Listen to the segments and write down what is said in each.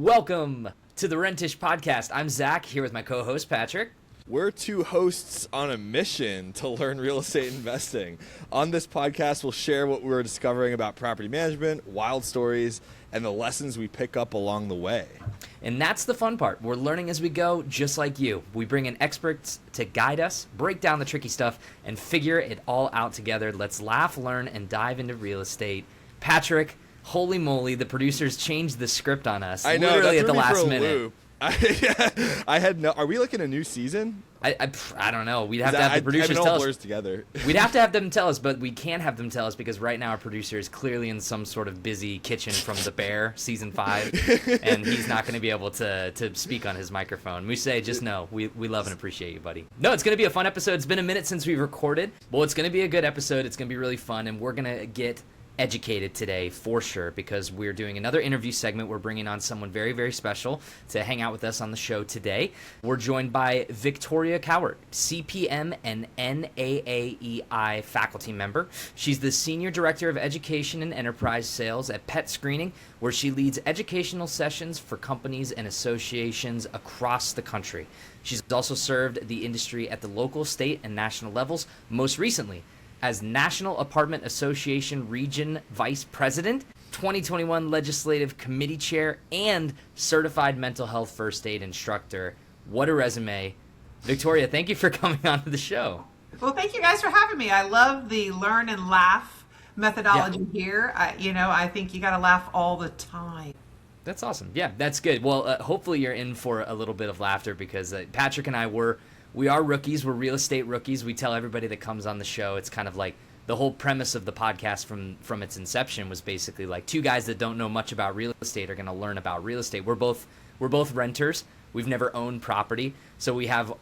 Welcome to the Rentish Podcast. I'm Zach, here with my co-host Patrick. We're two hosts on a mission to learn real estate investing. On this podcast, we'll share what we're discovering about property management, wild stories, and the lessons we pick up along the way. And that's the fun part. We're learning as we go, just like you. We bring in experts to guide us, break down the tricky stuff, and figure it all out together. Let's laugh, learn, and dive into real estate. Patrick, holy moly, the producers changed the script on us. I know, literally that at the threw me last for a minute. loop. I had no. Are we looking a new season? I don't know. We'd have to have the producers all tell us. blurs together. We'd have to have them tell us, but we can't have them tell us because right now our producer is clearly in some sort of busy kitchen from The Bear, season 5, and he's not going to be able to speak on his microphone. Mousse, just know, we love and appreciate you, buddy. No, it's going to be a fun episode. It's been a minute since we recorded. Well, it's going to be a good episode. It's going to be really fun, and we're going to get educated today for sure because we're doing another interview segment. We're bringing on someone very, very special to hang out with us on the show today. We're joined by Victoria Cowart, CPM and NAAEI faculty member. She's the Senior Director of Education and Enterprise Sales at Pet Screening, where she leads educational sessions for companies and associations across the country. She's also served the industry at the local, state, and national levels, most recently as National Apartment Association Region Vice President, 2021 Legislative Committee Chair, and Certified Mental Health First Aid Instructor. What a resume. Victoria, thank you for coming on to the show. Well, thank you guys for having me. I love the learn and laugh methodology here. I think you got to laugh all the time. That's awesome. Yeah, that's good. Well, hopefully you're in for a little bit of laughter because Patrick and I we are rookies. We're real estate rookies. We tell everybody that comes on the show, it's kind of like the whole premise of the podcast from its inception was basically like two guys that don't know much about real estate are going to learn about real estate. We're both renters. We've never owned property. So we have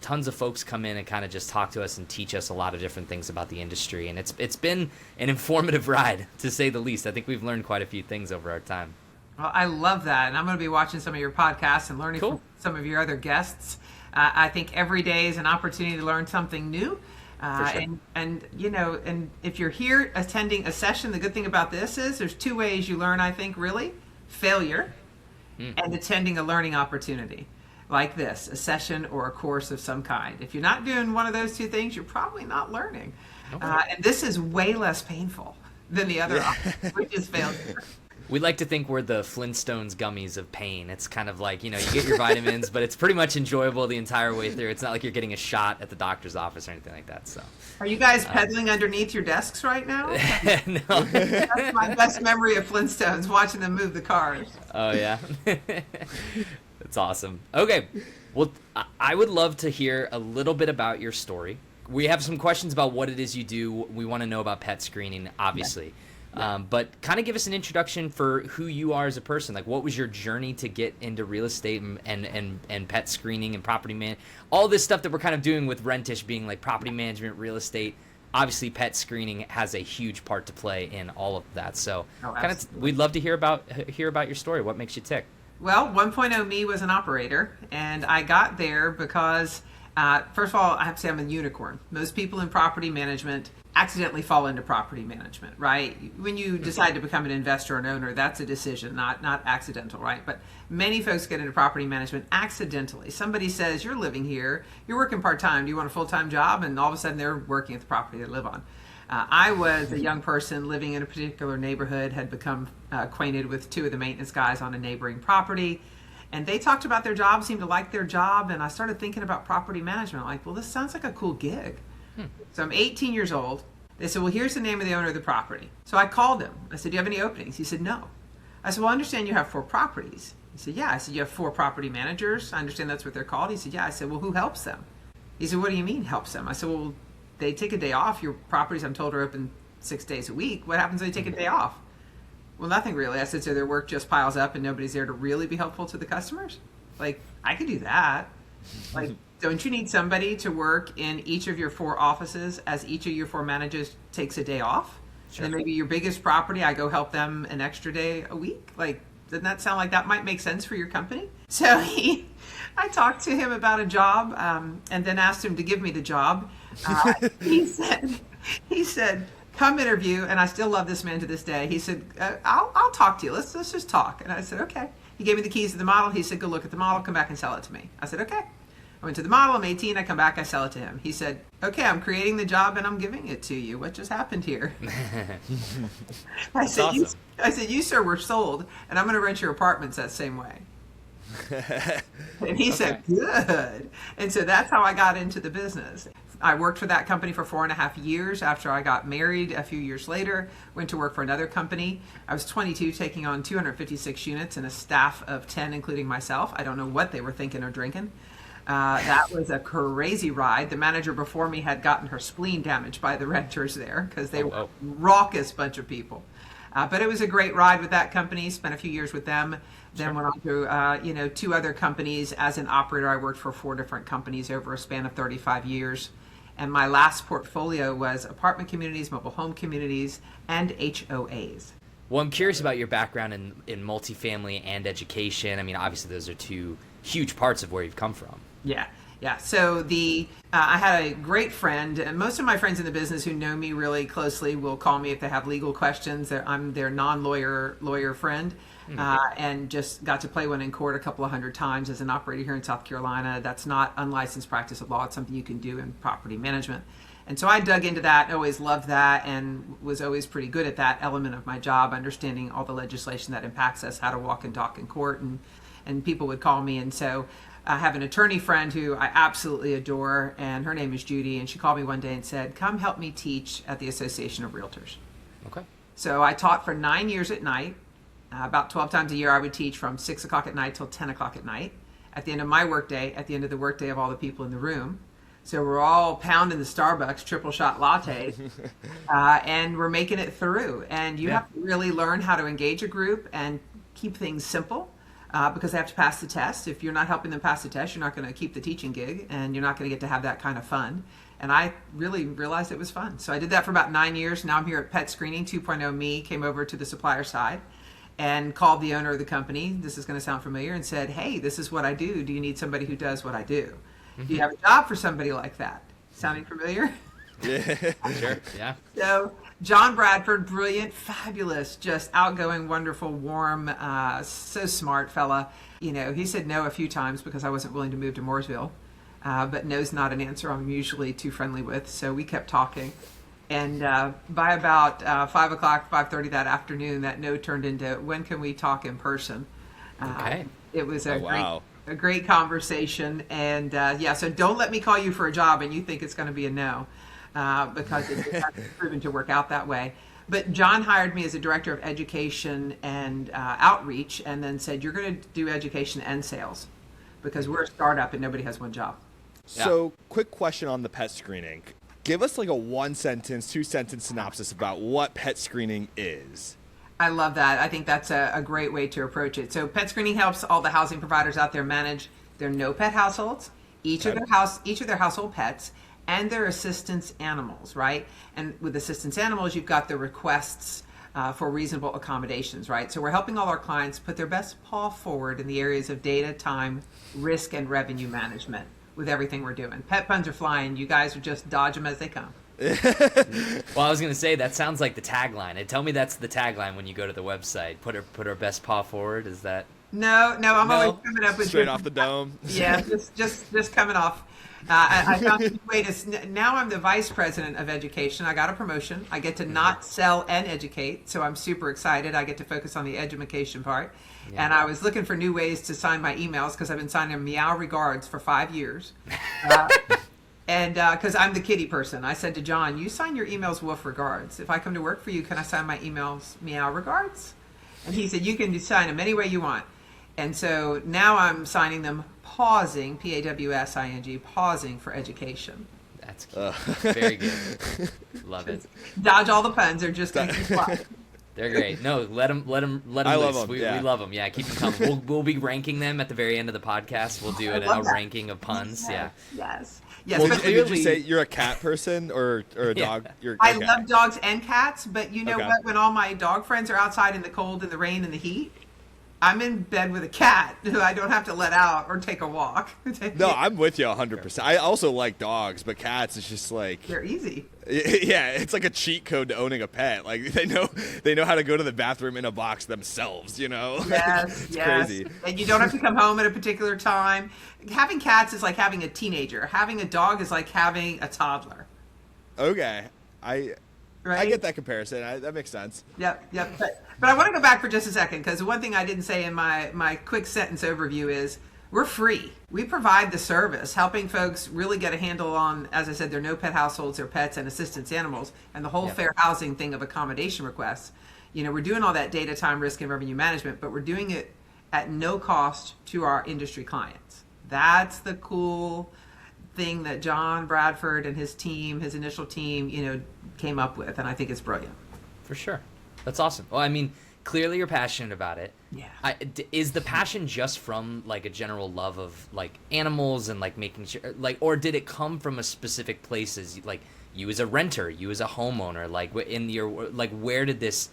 tons of folks come in and kind of just talk to us and teach us a lot of different things about the industry. And it's been an informative ride, to say the least. I think we've learned quite a few things over our time. Well, I love that. And I'm going to be watching some of your podcasts and learning from some of your other guests. I think every day is an opportunity to learn something new. Sure. And if you're here attending a session, the good thing about this is there's two ways you learn, I think, really. Failure and attending a learning opportunity like this, a session or a course of some kind. If you're not doing one of those two things, you're probably not learning. Okay. And this is way less painful than the other option, which is failure. We like to think we're the Flintstones gummies of pain. It's kind of like, you get your vitamins, but it's pretty much enjoyable the entire way through. It's not like you're getting a shot at the doctor's office or anything like that. So, are you guys pedaling underneath your desks right now? No. That's my best memory of Flintstones, watching them move the cars. Oh, yeah. That's awesome. Okay. Well, I would love to hear a little bit about your story. We have some questions about what it is you do. We want to know about pet screening, obviously. Yeah. But kind of give us an introduction for who you are as a person. Like, what was your journey to get into real estate and pet screening and property all this stuff that we're kind of doing with Rentish being like property management, real estate. Obviously, pet screening has a huge part to play in all of that. So we'd love to hear about your story. What makes you tick? Well, 1.0 me was an operator, and I got there because, first of all, I have to say I'm a unicorn. Most people in property management accidentally fall into property management, right? When you decide to become an investor or an owner, that's a decision, not accidental, right? But many folks get into property management accidentally. Somebody says, you're living here, you're working part-time, do you want a full-time job? And all of a sudden they're working at the property they live on. I was a young person living in a particular neighborhood, had become acquainted with two of the maintenance guys on a neighboring property. And they talked about their job, seemed to like their job. And I started thinking about property management. Like, well, this sounds like a cool gig. So I'm 18 years old. They said, well, here's the name of the owner of the property. So I called him. I said, do you have any openings? He said, no. I said, well, I understand you have 4 properties. He said, yeah. I said, you have 4 property managers? I understand that's what they're called. He said, yeah. I said, well, who helps them? He said, what do you mean helps them? I said, well, they take a day off. Your properties, I'm told, are open 6 days a week. What happens when they take a day off? Well, nothing really. I said, so their work just piles up and nobody's there to really be helpful to the customers? Like, I could do that. Like, don't you need somebody to work in each of your 4 offices as each of your 4 managers takes a day off? Sure. And then maybe your biggest property, I go help them an extra day a week? Like, doesn't that sound like that might make sense for your company? So I talked to him about a job and then asked him to give me the job. He said, come interview. And I still love this man to this day. He said, I'll talk to you. Let's just talk. And I said, okay. He gave me the keys to the model. He said, go look at the model, come back and sell it to me. I said, okay. I went to the model, I'm 18, I come back, I sell it to him. He said, okay, I'm creating the job and I'm giving it to you. What just happened here? I said, awesome. you, sir, were sold, and I'm going to rent your apartments that same way. And he said, good. And so that's how I got into the business. I worked for that company for 4.5 years. After I got married a few years later, went to work for another company. I was 22, taking on 256 units and a staff of 10, including myself. I don't know what they were thinking or drinking. That was a crazy ride. The manager before me had gotten her spleen damaged by the renters there because they were a raucous bunch of people. But it was a great ride with that company. Spent a few years with them. Then went on to 2 other companies. As an operator, I worked for 4 different companies over a span of 35 years. And my last portfolio was apartment communities, mobile home communities, and HOAs. Well, I'm curious about your background in multifamily and education. I mean, obviously those are 2 huge parts of where you've come from. Yeah. So I had a great friend, and most of my friends in the business who know me really closely will call me if they have legal questions. I'm their non-lawyer friend, and just got to play one in court a couple of 100 times as an operator here in South Carolina. That's not unlicensed practice of law. It's something you can do in property management. And so I dug into that, always loved that, and was always pretty good at that element of my job, understanding all the legislation that impacts us, how to walk and talk in court, and people would call me. And so I have an attorney friend who I absolutely adore, and her name is Judy, and she called me one day and said, come help me teach at the Association of Realtors. Okay. So I taught for 9 years at night. About 12 times a year I would teach from 6 o'clock at night till 10 o'clock at night. At the end of my workday, at the end of the workday of all the people in the room. So we're all pounding the Starbucks triple shot lattes, and we're making it through. And you have to really learn how to engage a group and keep things simple. Because they have to pass the test. If you're not helping them pass the test, you're not going to keep the teaching gig, and you're not going to get to have that kind of fun. And I really realized it was fun. So I did that for about 9 years. Now I'm here at Pet Screening 2.0. Me came over to the supplier side and called the owner of the company. This is going to sound familiar, and said, hey, this is what I do. Do you need somebody who does what I do? Mm-hmm. Do you have a job for somebody like that? Sounding familiar? Yeah, Sure. Yeah. So John Bradford, brilliant, fabulous, just outgoing, wonderful, warm, so smart fella. He said no a few times because I wasn't willing to move to Mooresville. But no's not an answer I'm usually too friendly with. So we kept talking. And by about 5 o'clock, 5:30 that afternoon, that no turned into, when can we talk in person? Okay. It was a wow. great conversation. And so don't let me call you for a job and you think it's going to be a no. Because it hasn't proven to work out that way. But John hired me as a director of education and outreach, and then said, you're going to do education and sales because we're a startup and nobody has one job. So quick question on the pet screening. Give us like a 1-sentence, 2-sentence synopsis about what pet screening is. I love that. I think that's a great way to approach it. So pet screening helps all the housing providers out there manage their no pet households, each of their household pets, and their assistance animals, right? And with assistance animals, you've got the requests for reasonable accommodations, right? So we're helping all our clients put their best paw forward in the areas of data, time, risk, and revenue management with everything we're doing. Pet puns are flying. You guys are just dodge them as they come. Well, I was going to say, that sounds like the tagline. And tell me that's the tagline when you go to the website. Put her best paw forward. Is that? No, I'm always coming up with straight off the dome. Yeah, just coming off. I found a way to. Now I'm the vice president of education. I got a promotion. I get to not sell and educate, so I'm super excited. I get to focus on the education part. Yeah. And I was looking for new ways to sign my emails because I've been signing them meow regards for 5 years. And because I'm the kitty person, I said to John, you sign your emails woof regards. If I come to work for you, can I sign my emails meow regards? And he said, you can sign them any way you want. And so now I'm signing them pausing, P-A-W-S-I-N-G, pausing for education. That's cute. Very good. Love it. Dodge all the puns. They're just going to keep quiet. They're great. No, let them I loose. love them. We love them. Yeah, keep them coming. We'll be ranking them at the very end of the podcast. We'll do a ranking of puns. Yes. Well, did you say you're a cat person or a dog? I love dogs and cats, but you know what? When all my dog friends are outside in the cold and the rain and the heat, I'm in bed with a cat who I don't have to let out or take a walk. No, I'm with you 100%. I also like dogs, but cats is just like they're easy. Yeah, it's like a cheat code to owning a pet. Like they know how to go to the bathroom in a box themselves, you know? Yes, it's yes. crazy. And you don't have to come home at a particular time. Having cats is like having a teenager. Having a dog is like having a toddler. Okay. I Right? get that comparison. That makes sense. Yep. But I want to go back for just a second, because one thing I didn't say in my quick sentence overview is we're free. We provide the service, helping folks really get a handle on, as I said, their no pet households, their pets and assistance animals, and the whole fair housing thing of accommodation requests. You know, we're doing all that data, time, risk, and revenue management, but we're doing it at no cost to our industry clients. That's the cool thing that John Bradford and his team, his initial team, you know, came up with, and I think it's brilliant. For sure. That's awesome. Well, I mean, clearly you're passionate about it. Yeah. Is the passion just from like a general love of like animals and like making sure, like, or did it come from a specific places, like you as a renter, you as a homeowner, like in your, like where did this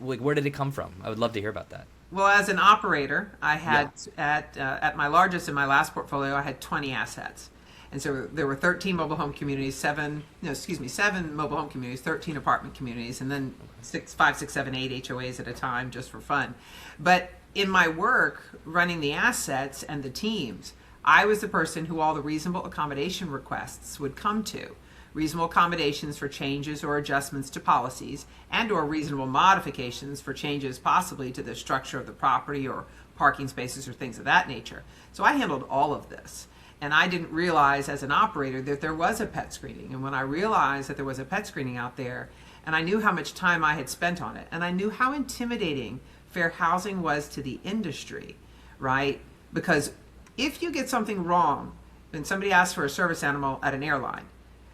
where did it come from? I would love to hear about that. Well, as an operator, I had at my largest in my last portfolio, I had 20 assets. And so there were 13 mobile home communities, 7 mobile home communities, 13 apartment communities, and then 5, 6, 7, 8 HOAs at a time just for fun. But in my work running the assets and the teams, I was the person who all the reasonable accommodation requests would come to. Reasonable accommodations for changes or adjustments to policies, and or reasonable modifications for changes possibly to the structure of the property or parking spaces or things of that nature. So I handled all of this. And I didn't realize as an operator that there was a pet screening. And when I realized that there was a pet screening out there, and I knew how much time I had spent on it, and I knew how intimidating fair housing was to the industry, right? Because if you get something wrong and somebody asks for a service animal at an airline,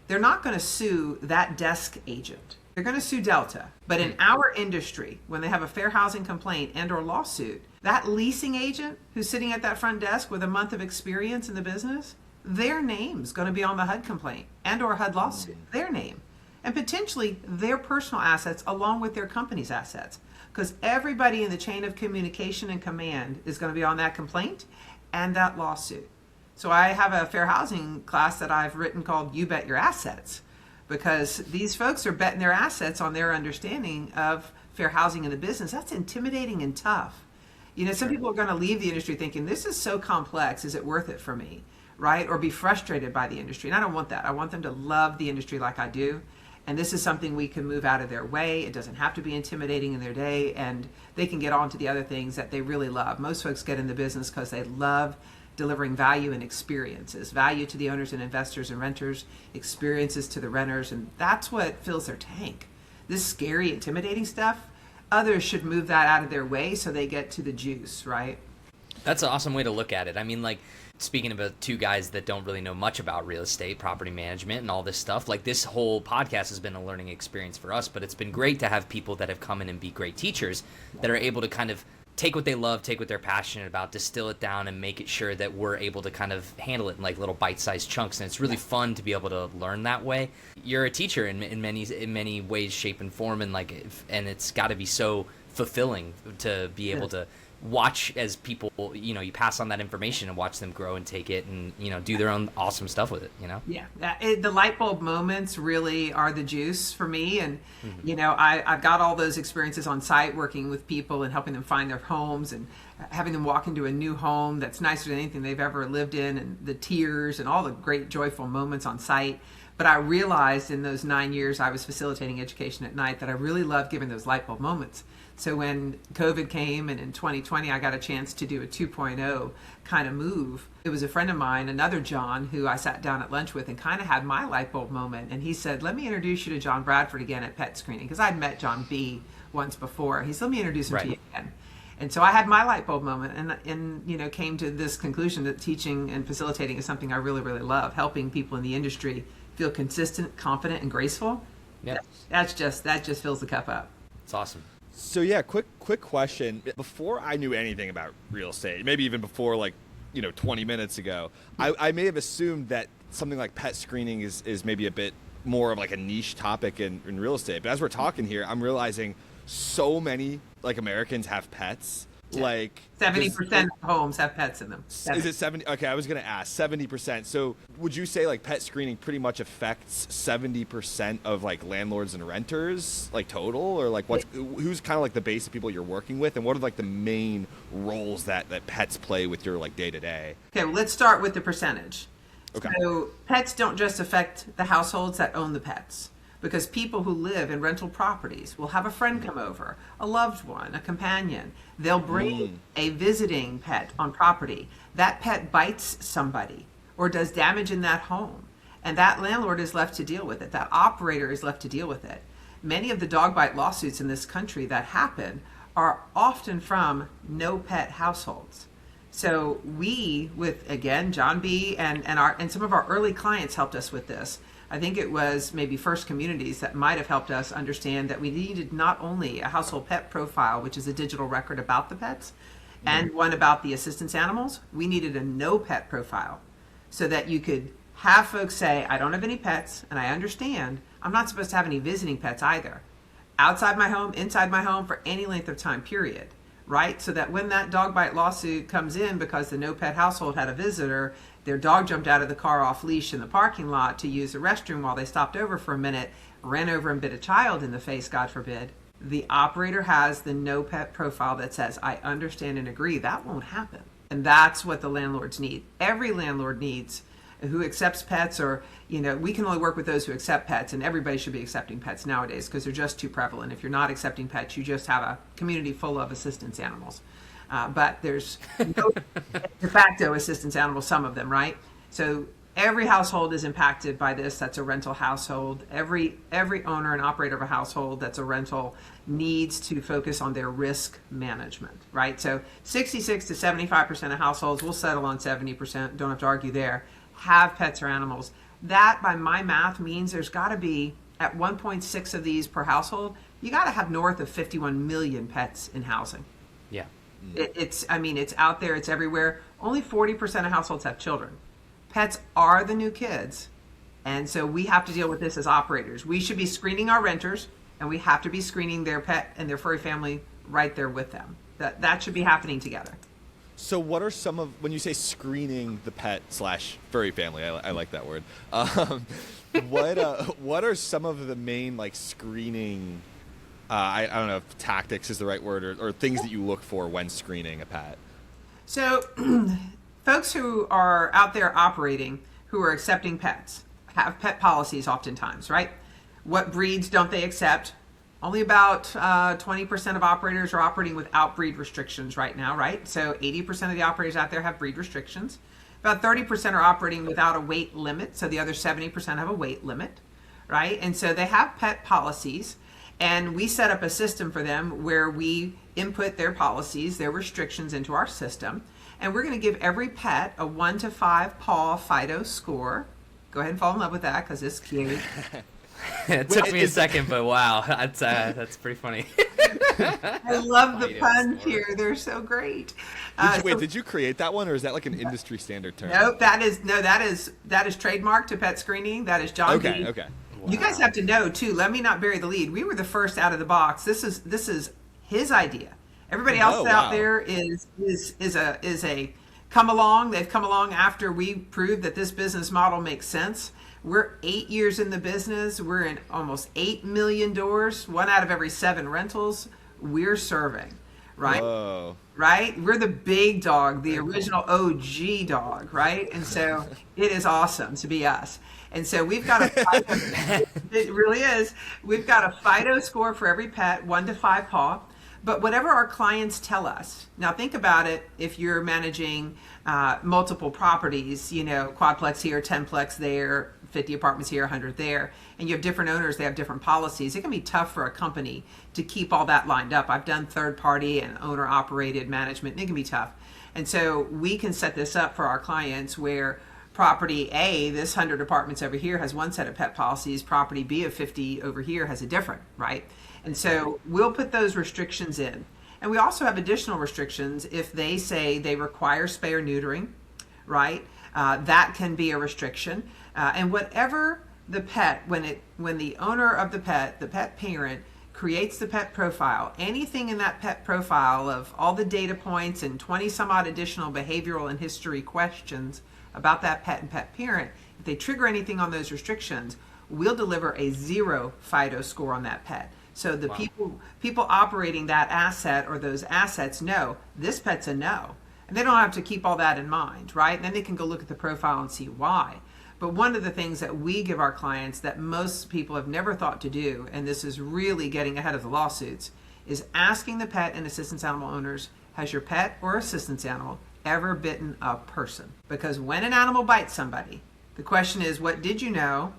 they're not going to sue that desk agent. They're going to sue Delta. But in our industry, when they have a fair housing complaint and or lawsuit, that leasing agent who's sitting at that front desk with a month of experience in the business, their name's going to be on the HUD complaint and or HUD lawsuit, their name, and potentially their personal assets along with their company's assets, because everybody in the chain of communication and command is going to be on that complaint and that lawsuit. So I have a fair housing class that I've written called You Bet Your Assets, because these folks are betting their assets on their understanding of fair housing in the business. That's intimidating and tough. You know, some people are going to leave the industry thinking, this is so complex, is it worth it for me, right? Or be frustrated by the industry. And I don't want that. I want them to love the industry like I do. And this is something we can move out of their way. It doesn't have to be intimidating in their day, and they can get on to the other things that they really love. Most folks get in the business because they love delivering value and experiences, value to the owners and investors and renters, experiences to the renters, and that's what fills their tank. This scary, intimidating stuff, others should move that out of their way so they get to the juice, right? That's an awesome way to look at it. I mean, like, speaking about two guys that don't really know much about real estate, property management, and all this stuff, like, this whole podcast has been a learning experience for us, but it's been great to have people that have come in and be great teachers that are able to kind of take what they love, take what they're passionate about, distill it down, and make it sure that we're able to kind of handle it in like little bite-sized chunks. And it's really fun to be able to learn that way. You're a teacher in many ways, shape, and form, and and it's got to be so fulfilling to be able to watch as people, you know, you pass on that information and watch them grow and take it and, you know, do their own awesome stuff with it, you know? Yeah. The light bulb moments really are the juice for me. And, you know, I've got all those experiences on site working with people and helping them find their homes and having them walk into a new home that's nicer than anything they've ever lived in, and the tears and all the great joyful moments on site. But I realized in those 9 years I was facilitating education at night that I really loved giving those light bulb moments. So when COVID came and in 2020 I got a chance to do a 2.0 kind of move, it was a friend of mine, another John, who I sat down at lunch with and kind of had my light bulb moment. And he said, let me introduce you to John Bradford again at pet screening, because I'd met John B. once before. He said, let me introduce him to you again. And so I had my light bulb moment and you know, came to this conclusion that teaching and facilitating is something I really, really love. Helping people in the industry feel consistent, confident, and graceful. Yeah. That just fills the cup up. It's awesome. So yeah, quick question. Before I knew anything about real estate, maybe even before 20 minutes ago, I may have assumed that something like pet screening is maybe a bit more of like a niche topic in real estate. But as we're talking here, I'm realizing so many Americans have pets. Like 70% of homes have pets in them. Is it 70? Okay, I was going to ask 70%. So would you say like pet screening pretty much affects 70% of like landlords and renters, like total, or like who's kind of like the base of people you're working with, and what are like the main roles that pets play with your like day to day? Okay, well, let's start with the percentage. Okay. So pets don't just affect the households that own the pets, because people who live in rental properties will have a friend come over, a loved one, a companion. They'll bring a visiting pet on property. That pet bites somebody or does damage in that home, and that landlord is left to deal with it. That operator is left to deal with it. Many of the dog bite lawsuits in this country that happen are often from no pet households. So we, with again John B. and some of our early clients helped us with this. I think it was maybe First Communities that might have helped us understand that we needed not only a household pet profile, which is a digital record about the pets, and one about the assistance animals. We needed a no pet profile so that you could have folks say, I don't have any pets, and I understand I'm not supposed to have any visiting pets either, outside my home, inside my home, for any length of time, period. Right? So that when that dog bite lawsuit comes in because the no pet household had a visitor, their dog jumped out of the car off leash in the parking lot to use the restroom while they stopped over for a minute, ran over and bit a child in the face, God forbid. The operator has the no pet profile that says, I understand and agree. That won't happen. And that's what the landlords need. Every landlord needs who accepts pets, or, we can only work with those who accept pets, and everybody should be accepting pets nowadays because they're just too prevalent. If you're not accepting pets, you just have a community full of assistance animals. But there's no de facto assistance animals, some of them, right? So every household is impacted by this. That's a rental household. Every owner and operator of a household that's a rental needs to focus on their risk management, right? So 66 to 75% of households, will settle on 70%, don't have to argue there, have pets or animals. That, by my math, means there's got to be, at 1.6 of these per household, you got to have north of 51 million pets in housing. Yeah. It's out there, it's everywhere. Only 40% of households have children. Pets are the new kids, and so we have to deal with this as operators. We should be screening our renters, and we have to be screening their pet and their furry family right there with them. That should be happening together. So what are some of, when you say screening the pet / furry family, I like that word. What are some of the main like screening, I don't know if tactics is the right word, or things that you look for when screening a pet? So folks who are out there operating, who are accepting pets, have pet policies oftentimes, right? What breeds don't they accept? Only about 20% of operators are operating without breed restrictions right now, right? So 80% of the operators out there have breed restrictions. About 30% are operating without a weight limit, so the other 70% have a weight limit, right? And so they have pet policies, and we set up a system for them where we input their policies, their restrictions into our system, and we're going to give every pet a 1 to 5 paw FIDO score. Go ahead and fall in love with that because it's cute. It took me a second, but wow, that's pretty funny. I love the puns here; they're so great. Did you create that one, or is that like an industry standard term? Nope, that is trademarked to pet screening. That is John B. Okay. Wow. You guys have to know too. Let me not bury the lead. We were the first out of the box. This is his idea. Everybody else out there is a come along. They've come along after we proved that this business model makes sense. We're 8 years in the business. We're in almost 8 million doors. 1 out of every 7 rentals we're serving, right? Whoa. Right? We're the big dog, the original OG dog, right? And so it is awesome to be us. And so we've got it really is. We've got a FIDO score for every pet, 1 to 5 paw. But whatever our clients tell us, now think about it, if you're managing multiple properties, quadplex here, 10plex there, 50 apartments here, 100 there, and you have different owners, they have different policies. It can be tough for a company to keep all that lined up. I've done third party and owner operated management, and it can be tough. And so we can set this up for our clients where property A, this 100 apartments over here, has one set of pet policies. Property B of 50 over here has a different, right? And so we'll put those restrictions in. And we also have additional restrictions if they say they require spay or neutering, right? That can be a restriction. And whatever the pet, when the owner of the pet parent, creates the pet profile. Anything in that pet profile of all the data points and 20 some odd additional behavioral and history questions about that pet and pet parent, if they trigger anything on those restrictions, we'll deliver a 0 FIDO score on that pet. So the people operating that asset or those assets know this pet's a no. And they don't have to keep all that in mind, right? And then they can go look at the profile and see why. But one of the things that we give our clients that most people have never thought to do, and this is really getting ahead of the lawsuits, is asking the pet and assistance animal owners, has your pet or assistance animal ever bitten a person? Because when an animal bites somebody, the question is, what did you know?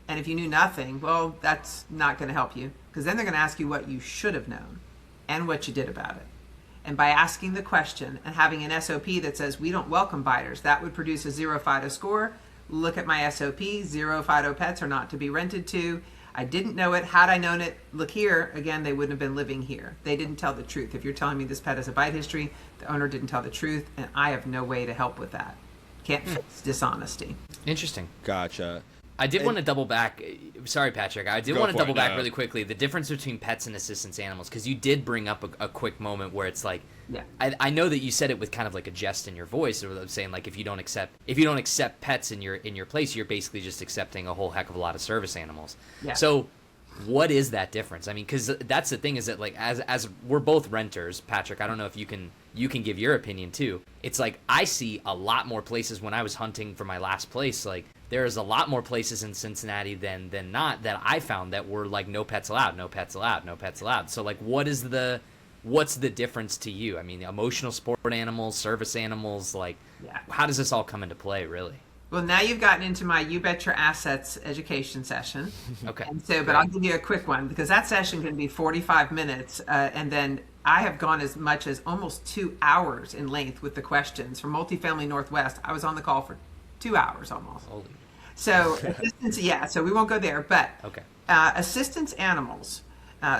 And if you knew nothing, well, that's not going to help you, because then they're going to ask you what you should have known and what you did about it. And by asking the question and having an SOP that says we don't welcome biters, that would produce a 0 FIDO score. Look at my SOP, 0 FIDO pets are not to be rented to. I didn't know it. Had I known it, look here, again, they wouldn't have been living here. They didn't tell the truth. If you're telling me this pet has a bite history, the owner didn't tell the truth, and I have no way to help with that. Can't fix dishonesty. Interesting. Gotcha. I did want to double back. Sorry, Patrick. I did want to double back no. really quickly. The difference between pets and assistance animals, because you did bring up a quick moment where it's like, Yeah. I know that you said it with kind of like a jest in your voice, or saying like if you don't accept pets in your place, you're basically just accepting a whole heck of a lot of service animals. Yeah. So, what is that difference? I mean, because that's the thing is that like as we're both renters, Patrick. I don't know if you can give your opinion too. It's like I see a lot more places when I was hunting for my last place, like. There's a lot more places in Cincinnati than not that I found that were like no pets allowed, no pets allowed, no pets allowed. So like what's the difference to you? I mean, emotional support animals, service animals, like how does this all come into play really? Well, now you've gotten into my You Bet Your Assets education session. Okay. And so, but I'll give you a quick one because that session can be 45 minutes. And then I have gone as much as almost 2 hours in length with the questions. For Multifamily Northwest, I was on the call for 2 hours almost. Holy. So assistance, so we won't go there. But okay. Assistance animals.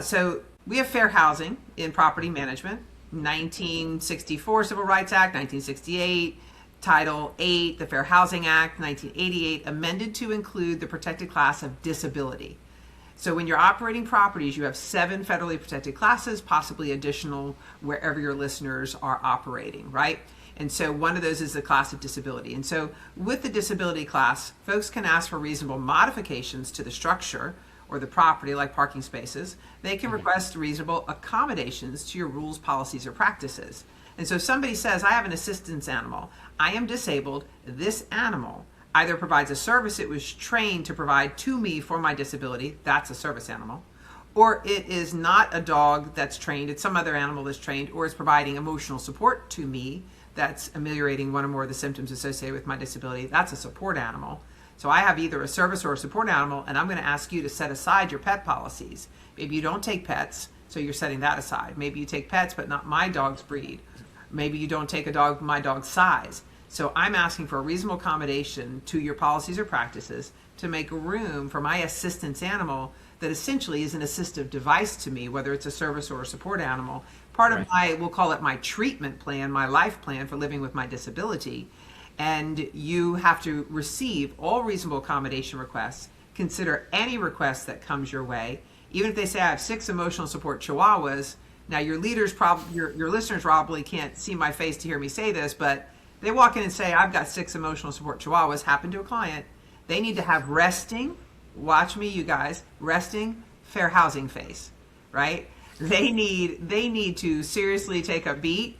So we have fair housing in property management. 1964 Civil Rights Act, 1968, Title 8, the Fair Housing Act, 1988, amended to include the protected class of disability. So when you're operating properties, you have 7 federally protected classes, possibly additional wherever your listeners are operating, right? And so one of those is the class of disability. And so with the disability class, folks can ask for reasonable modifications to the structure or the property, like parking spaces. They can request reasonable accommodations to your rules, policies, or practices. And so if somebody says, I have an assistance animal, I am disabled, this animal either provides a service it was trained to provide to me for my disability, that's a service animal, or it is not a dog that's trained, it's some other animal that's trained, or is providing emotional support to me, that's ameliorating one or more of the symptoms associated with my disability, that's a support animal. So I have either a service or a support animal, and I'm going to ask you to set aside your pet policies. Maybe you don't take pets, so you're setting that aside. Maybe you take pets, but not my dog's breed. Maybe you don't take a dog my dog's size. So I'm asking for a reasonable accommodation to your policies or practices to make room for my assistance animal that essentially is an assistive device to me, whether it's a service or a support animal. Part of my, we'll call it my treatment plan, my life plan for living with my disability. And you have to receive all reasonable accommodation requests, consider any request that comes your way. Even if they say I have 6 emotional support chihuahuas, now your listeners probably can't see my face to hear me say this, but they walk in and say, I've got 6 emotional support chihuahuas, happened to a client. They need to have resting, watch me you guys, resting, fair housing face, right? They need to seriously take a beat,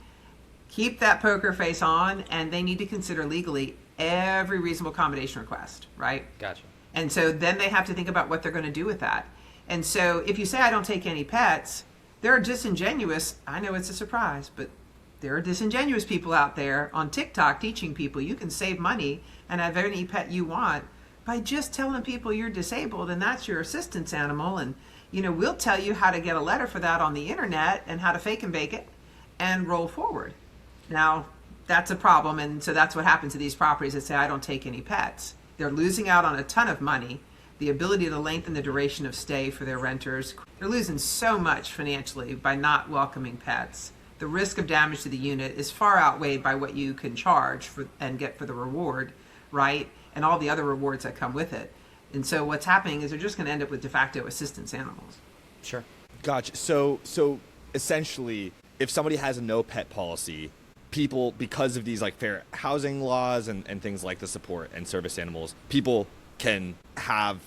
keep that poker face on, and they need to consider legally every reasonable accommodation request, right? Gotcha. And so then they have to think about what they're going to do with that. And so if you say, I don't take any pets, there are disingenuous, I know it's a surprise, but there are disingenuous people out there on TikTok teaching people you can save money and have any pet you want by just telling people you're disabled and that's your assistance animal. And, we'll tell you how to get a letter for that on the internet and how to fake and bake it and roll forward. Now, that's a problem. And so that's what happens to these properties that say, I don't take any pets. They're losing out on a ton of money, the ability to lengthen the duration of stay for their renters. They're losing so much financially by not welcoming pets. The risk of damage to the unit is far outweighed by what you can charge for and get for the reward, right? And all the other rewards that come with it. And so what's happening is they're just going to end up with de facto assistance animals. Sure. Gotcha. So essentially, if somebody has a no pet policy, people, because of these like fair housing laws and things like the support and service animals, people can have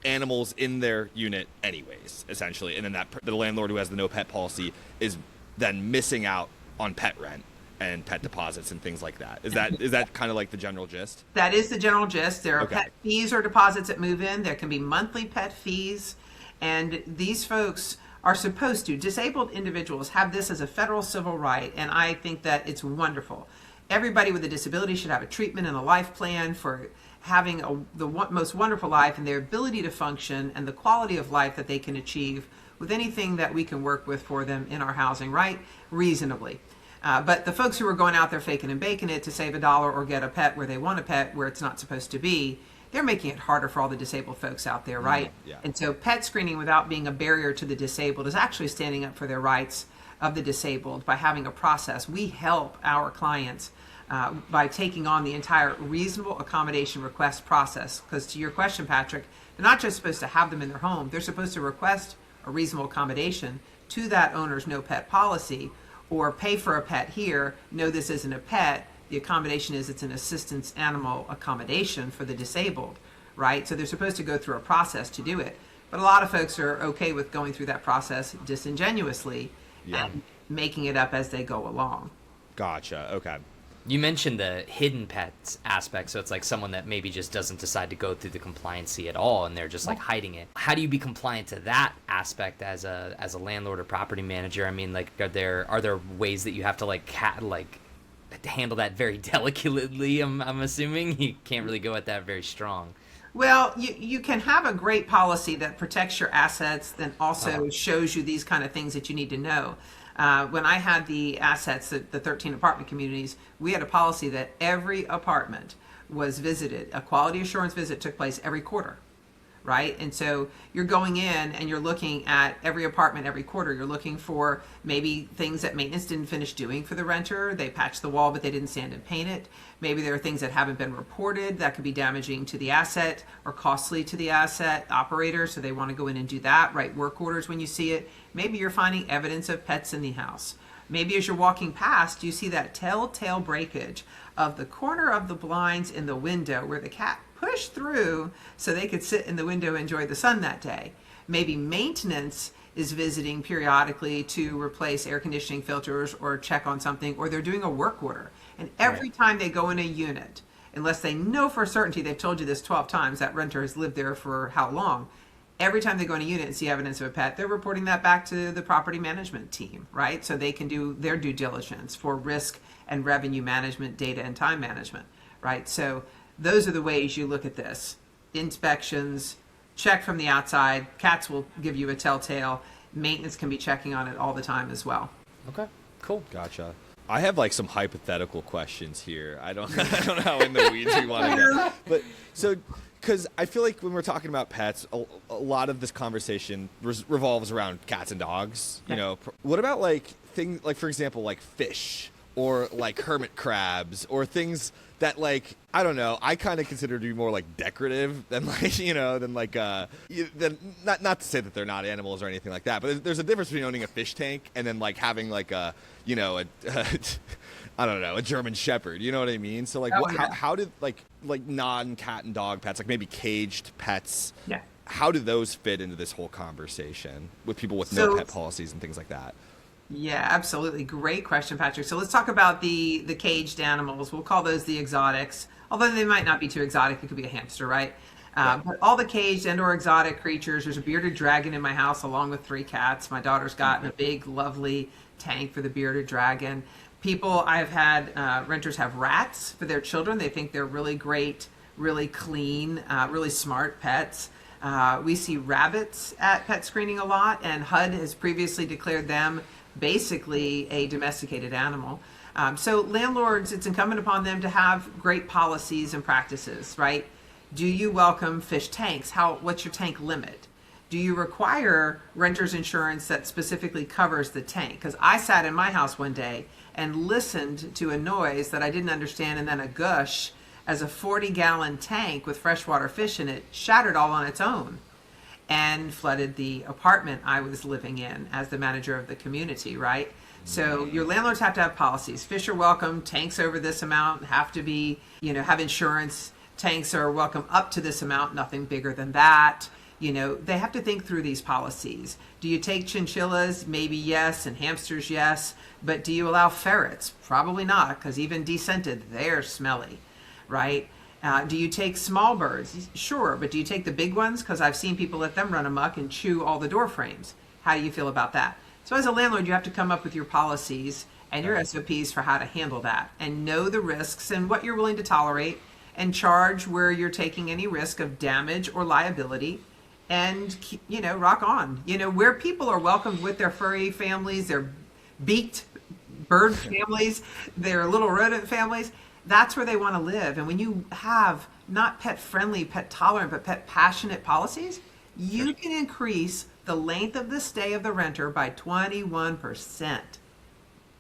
animals in their unit anyways, essentially, and then the landlord who has the no pet policy is then missing out on pet rent and pet deposits and things like that. Is that kind of like the general gist? That is the general gist. There are Okay. pet fees or deposits that move in. There can be monthly pet fees. And these folks are supposed to, disabled individuals have this as a federal civil right. And I think that it's wonderful. Everybody with a disability should have a treatment and a life plan for having most wonderful life and their ability to function and the quality of life that they can achieve with anything that we can work with for them in our housing, right? Reasonably. But the folks who are going out there faking and baking it to save $1 or get a pet where they want a pet where it's not supposed to be, they're making it harder for all the disabled folks out there, right? Yeah. And so pet screening without being a barrier to the disabled is actually standing up for their rights of the disabled by having a process. We help our clients by taking on the entire reasonable accommodation request process. Because to your question, Patrick, they're not just supposed to have them in their home, they're supposed to request a reasonable accommodation to that owner's no pet policy, or pay for a pet here. No, this isn't a pet. The accommodation is it's an assistance animal accommodation for the disabled, right? So they're supposed to go through a process to do it. But a lot of folks are okay with going through that process disingenuously and making it up as they go along. Gotcha. Okay. You mentioned the hidden pets aspect, so it's like someone that maybe just doesn't decide to go through the compliancy at all, and they're just like hiding it. How do you be compliant to that aspect as a landlord or property manager? I mean, like, are there ways that you have to handle that very delicately? I'm assuming you can't really go at that very strong. Well, you can have a great policy that protects your assets, then also shows you these kind of things that you need to know. When I had the assets, the 13 apartment communities, we had a policy that every apartment was visited. A quality assurance visit took place every quarter, right? And so you're going in and you're looking at every apartment every quarter. You're looking for maybe things that maintenance didn't finish doing for the renter. They patched the wall, but they didn't sand and paint it. Maybe there are things that haven't been reported that could be damaging to the asset or costly to the asset operator. So they want to go in and do that, write work orders when you see it. Maybe you're finding evidence of pets in the house. Maybe as you're walking past, you see that telltale breakage of the corner of the blinds in the window where the cat pushed through so they could sit in the window and enjoy the sun that day. Maybe maintenance is visiting periodically to replace air conditioning filters or check on something, or they're doing a work order. And every time they go in a unit, unless they know for certainty, they've told you this 12 times, that renter has lived there for how long, every time they go in a unit and see evidence of a pet, they're reporting that back to the property management team, right? So they can do their due diligence for risk and revenue management, data and time management, right? So those are the ways you look at this. Inspections, check from the outside. Cats will give you a telltale. Maintenance can be checking on it all the time as well. Okay, cool. Gotcha. I have like some hypothetical questions here. I don't know how in the weeds we want to get. But so, because I feel like when we're talking about pets, a lot of this conversation revolves around cats and dogs. You know, what about like things like, for example, like fish or like hermit crabs or things that, like, I don't know, I kind of consider to be more like decorative than like, not to say that they're not animals or anything like that, but there's a difference between owning a fish tank and then like having like a I don't know, a German Shepherd, you know what I mean? So like, how did like non-cat and dog pets, like maybe caged pets, how do those fit into this whole conversation with people with no pet policies and things like that? Yeah, absolutely. Great question, Patrick. So let's talk about the caged animals. We'll call those the exotics, although they might not be too exotic. It could be a hamster, right? But all the caged and or exotic creatures, there's a bearded dragon in my house along with 3 cats. My daughter's gotten a big, lovely tank for the bearded dragon. I've had renters have rats for their children. They think they're really great, really clean, really smart pets. We see rabbits at pet screening a lot, and HUD has previously declared them basically a domesticated animal. So landlords, it's incumbent upon them to have great policies and practices, right? Do you welcome fish tanks? What's your tank limit? Do you require renter's insurance that specifically covers the tank? Because I sat in my house one day and listened to a noise that I didn't understand, and then a gush as a 40-gallon tank with freshwater fish in it shattered all on its own. and flooded the apartment I was living in as the manager of the community, right? So your landlords have to have policies. Fish are welcome, tanks over this amount have to be, have insurance. Tanks are welcome up to this amount, nothing bigger than that. They have to think through these policies. Do you take chinchillas? Maybe yes, and hamsters, yes. But do you allow ferrets? Probably not, because even descented, they're smelly, right? Do you take small birds? Sure, but do you take the big ones? Because I've seen people let them run amok and chew all the door frames. How do you feel about that? So as a landlord, you have to come up with your policies and your SOPs for how to handle that, and know the risks and what you're willing to tolerate, and charge where you're taking any risk of damage or liability, and rock on. Where people are welcomed with their furry families, their beaked bird families, their little rodent families, that's where they want to live. And when you have not pet friendly, pet tolerant, but pet passionate policies, you can increase the length of the stay of the renter by 21%.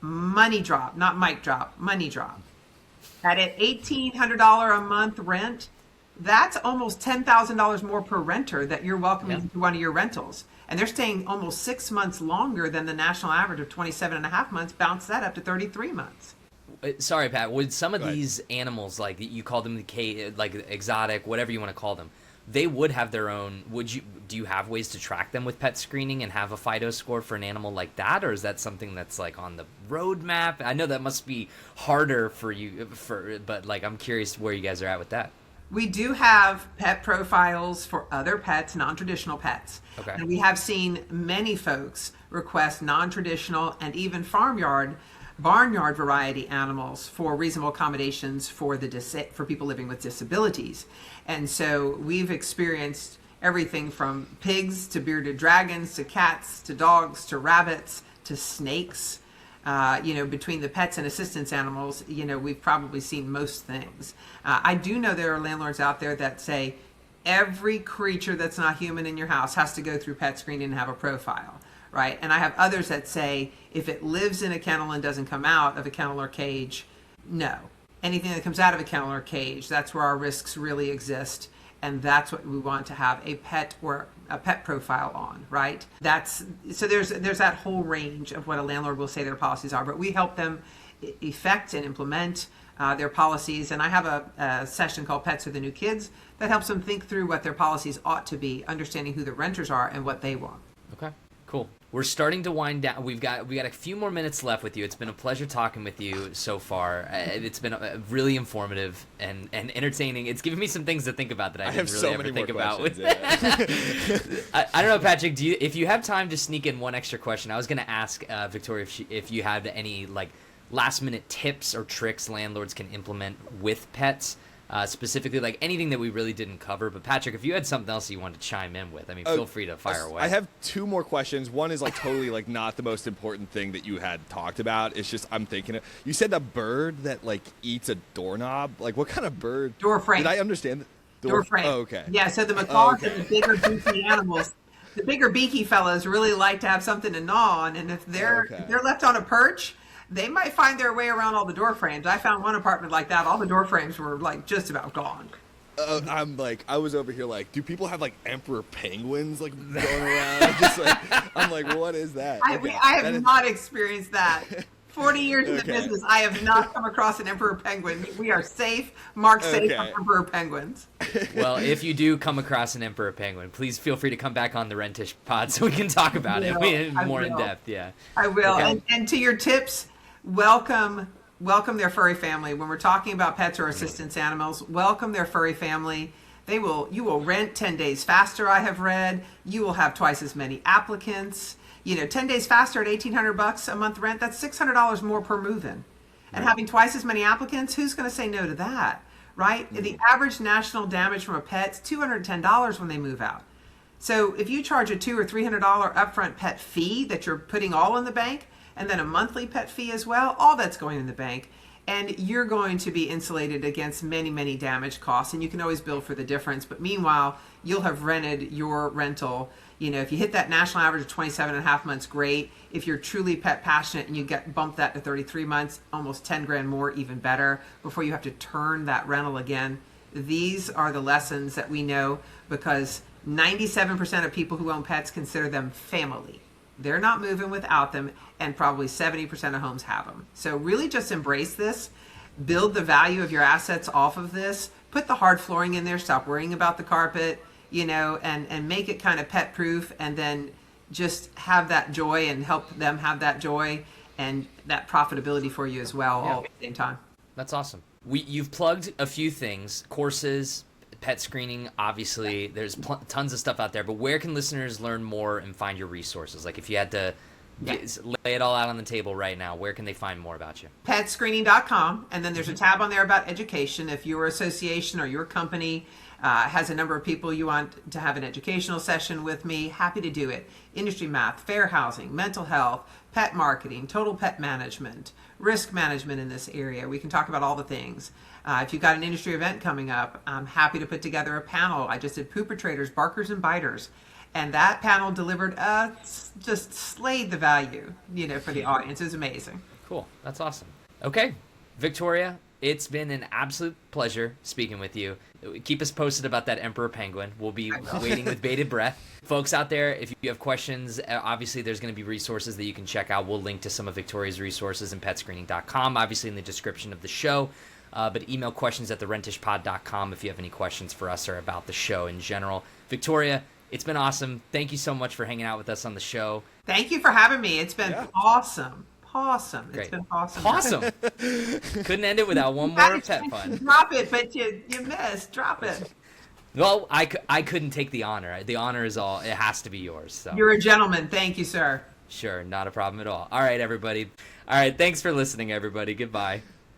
Money drop, not mic drop, money drop. At an $1,800 a month rent, that's almost $10,000 more per renter that you're welcoming to one of your rentals. And they're staying almost 6 months longer than the national average of 27 and a half months, bounce that up to 33 months. Sorry, Pat, would some of these animals, like you call them like exotic, whatever you want to call them, they would have their own, do you have ways to track them with pet screening and have a FIDO score for an animal like that? Or is that something that's like on the roadmap? I know that must be harder for you, but like, I'm curious where you guys are at with that. We do have pet profiles for other pets, non-traditional pets. Okay. And we have seen many folks request non-traditional and even barnyard variety animals for reasonable accommodations for people living with disabilities. And so we've experienced everything from pigs to bearded dragons to cats to dogs to rabbits to snakes. Between the pets and assistance animals, we've probably seen most things. I do know there are landlords out there that say every creature that's not human in your house has to go through pet screening and have a profile, right? And I have others that say if it lives in a kennel and doesn't come out of a kennel or cage, no. Anything that comes out of a kennel or cage, that's where our risks really exist. And that's what we want to have a pet profile on, right? So there's that whole range of what a landlord will say their policies are, but we help them effect and implement their policies. And I have a session called Pets Are the New Kids that helps them think through what their policies ought to be, understanding who the renters are and what they want. Okay, cool. We're starting to wind down. We got a few more minutes left with you. It's been a pleasure talking with you so far. It's been really informative and entertaining. It's given me some things to think about that I didn't really ever think about. I don't know, Patrick. If you have time to sneak in one extra question, I was going to ask Victoria if you had any like last minute tips or tricks landlords can implement with pets. Specifically, like anything that we really didn't cover. But Patrick, if you had something else you wanted to chime in with, feel free to fire away. I have two more questions. One is like totally like not the most important thing that you had talked about. It's just I'm thinking you said a bird that like eats a doorknob. Like what kind of bird? Door frame. Did I understand? Door frame. Oh, okay. Yeah. So the macaws and the bigger beaky animals, the bigger beaky fellows really like to have something to gnaw on, and if they're left on a perch, they might find their way around all the door frames. I found one apartment like that. All the door frames were like just about gone. I was over here like, do people have like emperor penguins like going around? I'm like, what is that? I have not experienced that. 40 years in the business, I have not come across an emperor penguin. We are safe, marked safe from emperor penguins. Well, if you do come across an emperor penguin, please feel free to come back on the Rentish pod so we can talk about it more in depth. Yeah, I will. Okay. And to your tips, welcome their furry family. When we're talking about pets or assistance animals, welcome their furry family. You will rent 10 days faster, I have read. You will have twice as many applicants. 10 days faster at $1,800 a month rent, that's $600 more per move-in. And having twice as many applicants, who's going to say no to that, right? The average national damage from a pet's $210 when they move out. So if you charge a $200 or $300 upfront pet fee that you're putting all in the bank, and then a monthly pet fee as well, all that's going in the bank. And you're going to be insulated against many, many damage costs. And you can always bill for the difference. But meanwhile, you'll have rented your rental. If you hit that national average of 27 and a half months, great. If you're truly pet passionate and you bump that to 33 months, almost 10 grand more, even better, before you have to turn that rental again. These are the lessons that we know because 97% of people who own pets consider them family. They're not moving without them, and probably 70% of homes have them. So really just embrace this, build the value of your assets off of this, put the hard flooring in there, stop worrying about the carpet, and make it kind of pet proof, and then just have that joy and help them have that joy and that profitability for you as well, all at the same time. That's awesome. You've plugged a few things, courses, pet screening, obviously. There's tons of stuff out there, but where can listeners learn more and find your resources? Like if you had to lay it all out on the table right now, where can they find more about you? Petscreening.com, and then there's a tab on there about education. If your association or your company has a number of people you want to have an educational session with me, happy to do it. Industry math, fair housing, mental health, pet marketing, total pet management, risk management in this area. We can talk about all the things. If you've got an industry event coming up, I'm happy to put together a panel. I just did pooper traders, barkers, and biters. And that panel delivered, just slayed the value, for the audience. It was amazing. Cool. That's awesome. Okay, Victoria, it's been an absolute pleasure speaking with you. Keep us posted about that emperor penguin. We'll be waiting with bated breath. Folks out there, if you have questions, obviously there's going to be resources that you can check out. We'll link to some of Victoria's resources in petscreening.com, obviously in the description of the show. But email questions at therentishpod.com if you have any questions for us or about the show in general. Victoria, it's been awesome. Thank you so much for hanging out with us on the show. Thank you for having me. It's been awesome. Awesome. Great. It's been awesome. Awesome. Couldn't end it without one more pet fun. Drop it, but you missed. Drop it. Well, I couldn't take the honor. The honor is all. It has to be yours. So. You're a gentleman. Thank you, sir. Sure. Not a problem at all. All right, everybody. All right. Thanks for listening, everybody. Goodbye.